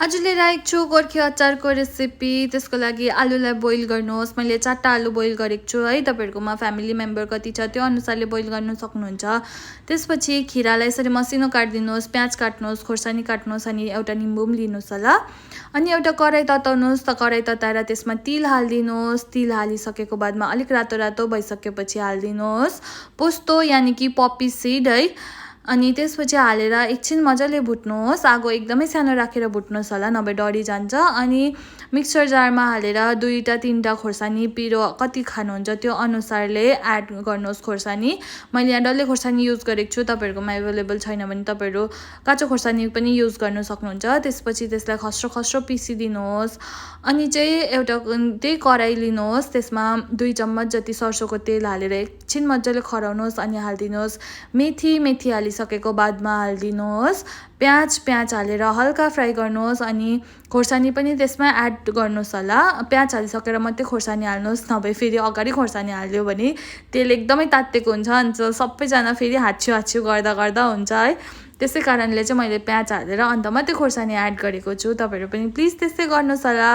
आज लिएर आएको छु गोर्खे अचारको रेसिपी। त्यसको लागि आलुलाई बोइल गर्नुहोस्। मैले 4टा आलु बोइल गरेको छु है। तपाईहरुकोमा फ्यामिली मेम्बर कति छ त्यो अनुसारले बोइल गर्न सक्नुहुन्छ। त्यसपछि खिरालाई यसरी मसिनो काट्दिनुहोस्, प्याज काट्नुहोस्, खोर्सानी काट्नुहोस् अनि एउटा निम्बु पनि लिनुहोस् होला। अनि एउटा कराई तताउनुहोस्। कराई तताएर त्यसमा तिल हाल्दिनुहोस्। तिल हालिसकेको बादमा अलिक रातो रातो भइसकेपछि हाल्दिनुहोस् पोस्तो यानी कि पप्पी सीड है। अनि त्यसपछि हालेर एकछिन मजाले भुट्नुहोस्। आगो एकदमै सानो राखेर भुट्नुहोस् होला, नभए डढी जान्छ। अनि मिक्सर जारमा हालेर 2टा 3टा खोर्सानी पिरो कति खानुहुन्छ त्यो अनुसारले एड गर्नुहोस् खोर्सानी। मैले यहाँ डल्ले खोर्सानी युज गरेको छु। तपाईहरुकोमा अवेलेबल छैन भने तपाईहरु काँचो खोर्सानी पनि युज गर्न सक्नुहुन्छ। त्यसपछि त्यसलाई खस्रो खस्रो पिसिदिनुहोस्। अनि चाहिँ एउटा त्यही कराई लिनुहोस्। त्यसमा 2 चम्मच जति सरसोको तेल हालेर एकछिन मजाले खराउनुहोस् अनि हाल्दिनुहोस् मेथी हालिसकेको बादमा हाल्दिनुहोस् प्याज हालेर हल्का फ्राई गर्नुहोस्। अनि खोर्सानी पनि त्यसमा एड गर्नुहोस् होला। प्याज हालिसकेर मात्रै खोर्सानी हाल्नुहोस्, नभए फेरि अगाडि खोर्सानी हाल्यो भने तेल एकदमै तात्तेको हुन्छ अनि सबैजना फेरि हाच्छ्यु गर्दा हुन्छ है। त्यसै कारणले चाहिँ मैले प्याज हालेर अन्त मात्रै खोर्सानी एड गरेको छु। तपाईहरु पनि प्लिज त्यस्तै गर्नुहोस् होला।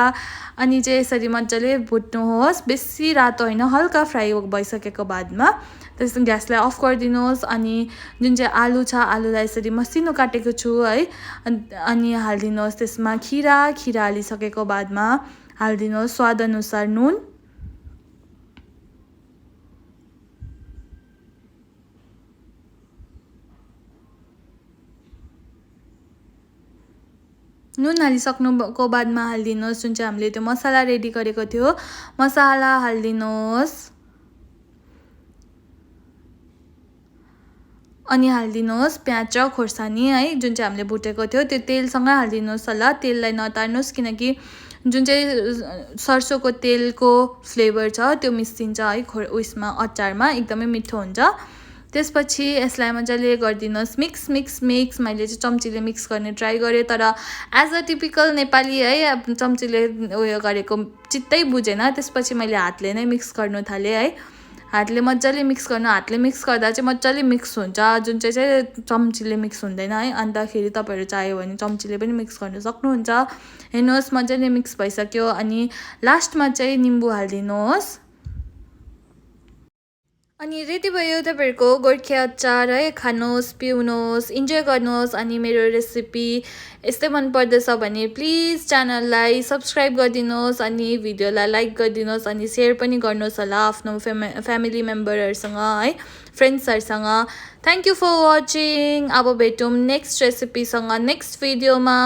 अनि चाहिँ यसरी मजाले भुट्नुहोस्, बेसी रातो हैन, हल्का फ्राई भइसकेको बादमा त्यसपछि ग्यासलाई अफ गरिदिनुहोस्। अनि जुन चाहिँ आलु छ आलुलाई यसरी मसिनो काटेको छु है। अनि हाल्दिनुहोस् त्यसमा खिरा हालिसकेको बादमा हाल्दिनुहोस् स्वाद अनुसार नुन। नुन हालिसक्नुको बादमा हाल्दिनुहोस् जुन चाहिँ हामीले त्यो मसला रेडी गरेको थियो मसला हाल्दिनुहोस्। अनि हाल्दिनुहोस् प्याज र खोर्सानी है जुन चाहिँ हामीले भुटेको थियो त्यो तेलसँग हाल्दिनुहोस् होला। तेललाई नतार्नुहोस् किनकि जुन चाहिँ सरसोको तेलको फ्लेभर छ त्यो मिसिन्छ है उयसमा अचारमा, एकदमै मिठो हुन्छ। त्यसपछि यसलाई मजाले गरिदिनुहोस् मिक्स। मैले चाहिँ चम्चीले मिक्स गर्ने ट्राई गरेँ, तर एज अ टिपिकल नेपाली है चम्चीले उयो गरेको चित्तै बुझेन। त्यसपछि मैले हातले नै मिक्स गर्नु थालेँ है। हातले मजाले मिक्स गर्दा चाहिँ मजाले मिक्स हुन्छ, जुन चाहिँ चम्चीले मिक्स हुँदैन है। अन्तखेरि तपाईहरु चाह्यो भने चम्चीले पनि मिक्स गर्न सक्नुहुन्छ। हेर्नुहोस् मजाले मिक्स भइसक्यो। अनि लास्टमा चाहिँ निम्बु हाल्दिनुहोस्। अनि रेडी भयो तपाईहरुको गोर्खे अचार है। खानुहोस्, पिउनुहोस्, इन्जोय गर्नुहोस्। अनि मेरो रेसिपी यस्तै मन पर्दैछ भने प्लिज च्यानललाई सब्स्क्राइब गरिदिनुहोस् अनि भिडियोलाई लाइक गरिदिनुहोस् अनि शेयर पनि गर्नुहोस् होला आफ्नो फ्यामिली मेम्बरहरुसँग है, फ्रेन्ड्सहरुसँग। Thank you for watching. अब भेटौँ नेक्स्ट रेसिपीसँग नेक्स्ट भिडियोमा।